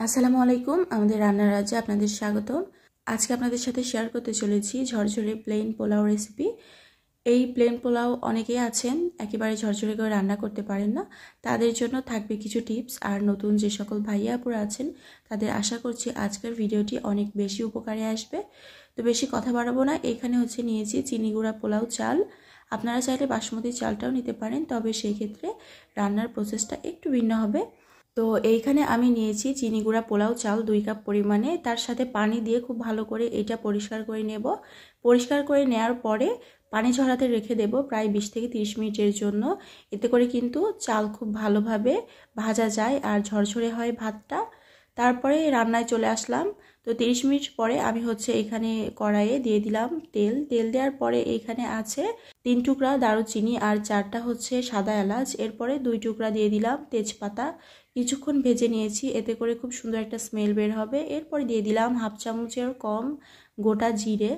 আসসালামু আলাইকুম। আমাদের রান্নার রাজ্যে আপনাদের স্বাগতম। আজকে আপনাদের সাথে শেয়ার করতে চলেছি ঝরঝরে প্লেন পোলাও রেসিপি। এই প্লেন পোলাও অনেকেই আছেন একেবারে ঝরঝরে করে রান্না করতে পারেন না, তাদের জন্য থাকবে কিছু টিপস। আর নতুন যে সকল ভাইয়া আপুরা আছেন তাদের আশা করছি আজকের ভিডিওটি অনেক বেশি উপকারে আসবে। তো বেশি কথা বাড়াবো না, এখানে নিয়েছি চিনি গুঁড়া পোলাও চাল। আপনারা চাইলে বাসমতি চালটাও নিতে পারেন, তবে সেই ক্ষেত্রে রান্নার প্রসেসটা একটু ভিন্ন হবে। তো এইখানে আমি নিয়েছি চিনি গুঁড়া পোলাও চাল 2 কাপ পরিমাণে, তার সাথে পানি দিয়ে খুব ভালো করে এটা পরিষ্কার করে নেব। পরিষ্কার করে নেওয়ার পরে পানি ঝরাতে রেখে দেব প্রায় 20 থেকে 30 মিনিটের জন্য। এতে করে কিন্তু চাল খুব ভালোভাবে ভাজা যায় আর ঝরঝরে হয় ভাতটা। তারপরে রান্নায় চলে আসলাম। তো 30 মিনিট পরে আমি এখানে কড়াইয়ে দিয়ে দিলাম তেল দেওয়ার পরে এখানে আছে 3 টুকরা দারুচিনি আর 4টা সাদা এলাচ। এরপরে 2 টুকরা দিয়ে দিলাম তেজপাতা। কিছুক্ষণ ভেজে নিয়েছি, এতে করে খুব সুন্দর একটা স্মেল বের হবে। এরপরে দিয়ে দিলাম হাফ চামচের কম গোটা জিরে।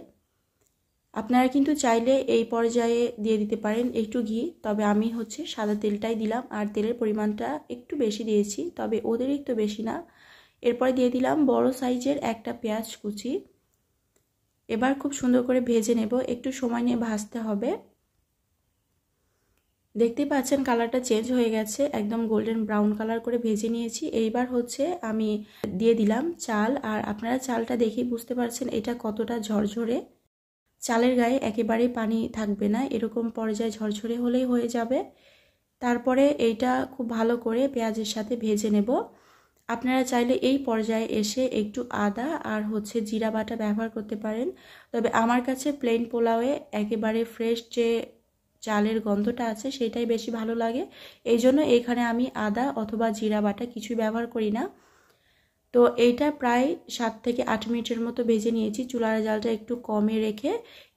আপনারা কিন্তু চাইলে এই পর্যায়ে দিয়ে দিতে পারেন একটু ঘি, তবে আমি সাদা তেলটাই দিলাম আর তেলের পরিমাণটা একটু বেশি দিয়েছি, তবে অতিরিক্ত বেশি না। এরপরে দিয়ে দিলাম বড় সাইজের একটা পেঁয়াজ কুচি। এবার খুব সুন্দর করে ভেজে নেব, একটু সময় নিয়ে ভাজতে হবে। দেখতে পাচ্ছেন কালারটা চেঞ্জ হয়ে গেছে, একদম গোল্ডেন ব্রাউন কালার করে ভেজে নিয়েছি। এইবার আমি দিয়ে দিলাম চাল, আর আপনারা চালটা দেখেই বুঝতে পারছেন এটা কতটা ঝরঝরে। চালের গায়ে একেবারেই পানি থাকবে না, এরকম পর্যায়ে ঝরঝরে হলেই হয়ে যাবে। তারপরে এইটা খুব ভালো করে পেঁয়াজের সাথে ভেজে নেব। আপনারা চাইলে এই পর্যায়ে এসে একটু আদা আর জিরা বাটা ব্যবহার করতে পারেন, তবে আমার কাছে প্লেন পোলাওয়ে একেবারে ফ্রেশ যে চালের গন্ধটা আছে সেটাই বেশি ভালো লাগে। এই জন্য এখানে আমি আদা অথবা জিরা বাটা কিছুই ব্যবহার করি না। তো এইটা প্রায় 7 থেকে 8 মিনিটের মতো ভেজে নিয়েছি, চুলার জালটা একটু কমে রেখে।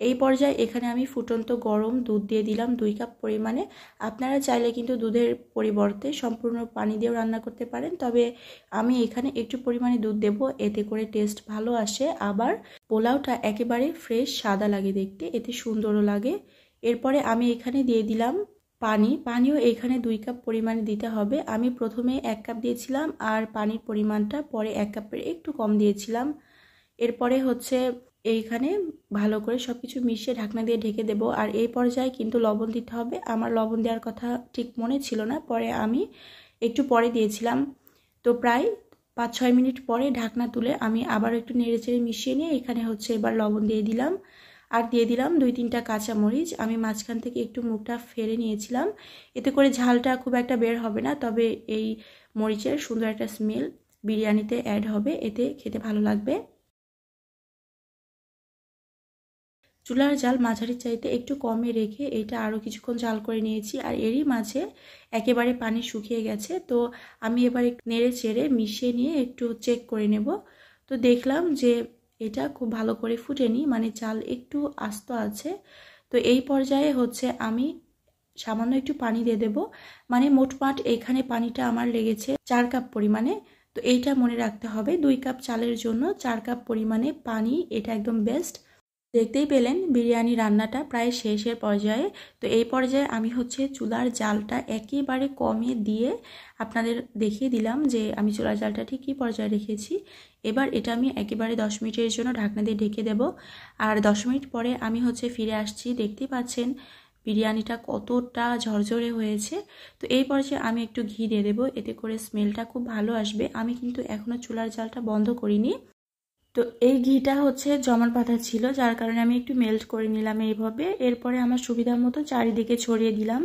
এই পর্যায়ে এখানে আমি ফুটন্ত গরম দুধ দিয়ে দিলাম 2 কাপ পরিমাণে। আপনারা চাইলে কিন্তু দুধের পরিবর্তে সম্পূর্ণ পানি দিয়েও রান্না করতে পারেন, তবে আমি এখানে একটু পরিমাণে দুধ দেব, এতে করে টেস্ট ভালো আসে। আবার পোলাওটা একেবারে ফ্রেশ সাদা লাগে দেখতে, এতে সুন্দরও লাগে। এরপরে আমি এখানে দিয়ে দিলাম পানিও এখানে 2 কাপ পরিমাণে দিতে হবে। আমি প্রথমে 1 কাপ দিয়েছিলাম আর পানির পরিমাণটা পরে 1 কাপের একটু কম দিয়েছিলাম। এরপরে এইখানে ভালো করে সবকিছু মিশিয়ে ঢাকনা দিয়ে ঢেকে দেব। আর এই পর্যায়ে কিন্তু লবণ দিতে হবে, আমার লবণ দেওয়ার কথা ঠিক মনে ছিল না, পরে আমি একটু পরে দিয়েছিলাম। তো প্রায় 5-6 মিনিট পরে ঢাকনা তুলে আমি আবার একটু নেড়েচেড়ে মিশিয়ে নিয়ে এখানে এবার লবণ দিয়ে দিলাম আর দিয়ে দিলাম 2-3টা কাঁচামরিচ। আমি মাঝখান থেকে একটু মুখটা ফেলে নিয়েছিলাম, এতে করে ঝালটা খুব একটা বের হবে না, তবে এই মরিচের সুন্দর একটা স্মেল বিরিয়ানিতে অ্যাড হবে, এতে খেতে ভালো লাগবে। চুলার জাল মাঝারি চাইতে একটু কমে রেখে এটা আরও কিছুক্ষণ জাল করে নিয়েছি, আর এরই মাঝে একেবারে পানি শুকিয়ে গেছে। তো আমি এবার একটু নেড়ে চেড়ে মিশিয়ে নিয়ে একটু চেক করে নেব। তো দেখলাম যে এটা খুব ভালো করে ফুটেনি, মানে চাল একটু আস্ত আছে। তো এই পর্যায়ে আমি সামান্য একটু পানি দিয়ে দেব, মানে মোটমাট এখানে পানিটা আমার লেগেছে 4 কাপ পরিমাণে। তো এইটা মনে রাখতে হবে, 2 কাপ চালের জন্য 4 কাপ পরিমাণে পানি, এটা একদম বেস্ট। দেখতেই পেলেন বিরিয়ানি রান্নাটা প্রায় শেষের পর্যায়ে। তো এই পর্যায়ে আমি চুলার জালটা একেবারে কমে দিয়ে আপনাদের দেখিয়ে দিলাম যে আমি চুলার জালটা ঠিক কী পর্যায়ে রেখেছি। এবার এটা আমি একেবারে 10 মিনিটের জন্য ঢাকনা দিয়ে ঢেকে দেব। আর 10 মিনিট পরে আমি ফিরে আসছি। দেখতেই পাচ্ছেন বিরিয়ানিটা কতটা ঝরঝরে হয়েছে। তো এই পর্যায়ে আমি একটু ঘি দিয়ে দেবো, এতে করে স্মেলটা খুব ভালো আসবে। আমি কিন্তু এখনও চুলার জালটা বন্ধ করিনি। তো এই ঘিটা জমার পাতা ছিল, যার কারণে আমি একটু মেল্ট করে নিলাম এইভাবে। এরপরে আমার সুবিধার মতো চারিদিকে ছড়িয়ে দিলাম।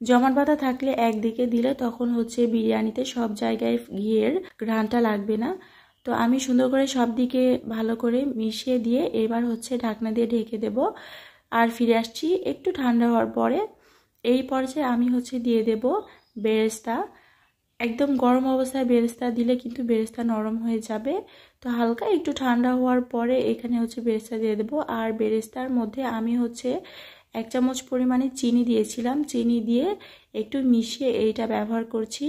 জমার পাতা থাকলে একদিকে দিলে তখন বিরিয়ানিতে সব জায়গায় ঘিয়ের ঘ্রাণটা লাগবে না। তো আমি সুন্দর করে সব দিকে ভালো করে মিশিয়ে দিয়ে এবার ঢাকনা দিয়ে ঢেকে দেব। আর ফিরে আসছি একটু ঠান্ডা হওয়ার পরে। এই পর্যায়ে আমি দিয়ে দেব বেরেস্তা। একদম গরম অবস্থায় বেরেস্তা দিলে কিন্তু বেরেস্তা নরম হয়ে যাবে। তো হালকা একটু ঠান্ডা হওয়ার পরে এখানে বেরেস্তা দিয়ে দেবো। আর বেরেস্তার মধ্যে আমি 1 চামচ পরিমাণে চিনি দিয়েছিলাম, চিনি দিয়ে একটু মিশিয়ে এইটা ব্যবহার করছি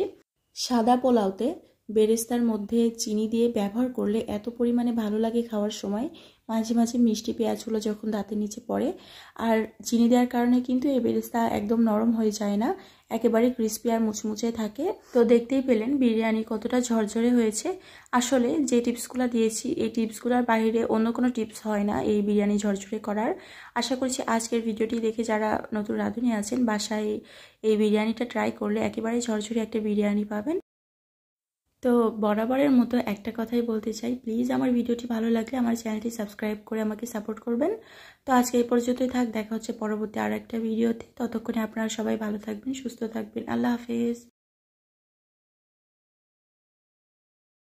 সাদা পোলাওতে। বেরেস্তার মধ্যে চিনি দিয়ে ব্যবহার করলে এত পরিমাণে ভালো লাগে খাওয়ার সময়। মাঝে মাঝে মিষ্টি পেঁয়াজগুলো যখন দাঁতের নিচে পড়ে, আর চিনি দেওয়ার কারণে কিন্তু এই বেরেস্তা একদম নরম হয়ে যায় না, একেবারে ক্রিস্পি আর মুচমুচে থাকে। তো দেখতেই পেলেন বিরিয়ানি কতটা ঝরঝরে হয়েছে। আসলে যে টিপসগুলো দিয়েছি এই টিপসগুলোর বাইরে অন্য কোনো টিপস হয় না এই বিরিয়ানি ঝরঝরে করার। আশা করছি আজকের ভিডিওটি দেখে যারা নতুন রাঁধুনি আছেন বাসায় এই বিরিয়ানিটা ট্রাই করলে একেবারে ঝরঝরে একটা বিরিয়ানি পাবেন। তো বরাবরের মতো একটা কথাই বলতে চাই, প্লিজ আমার ভিডিওটি ভালো লাগলে আমার চ্যানেলটি সাবস্ক্রাইব করে আমাকে সাপোর্ট করবেন। তো আজকে এই পর্যন্তই থাক, দেখা হচ্ছে পরবর্তী আর একটা ভিডিওতে। ততক্ষণে আপনারা সবাই ভালো থাকবেন, সুস্থ থাকবেন। আল্লাহ হাফেজ।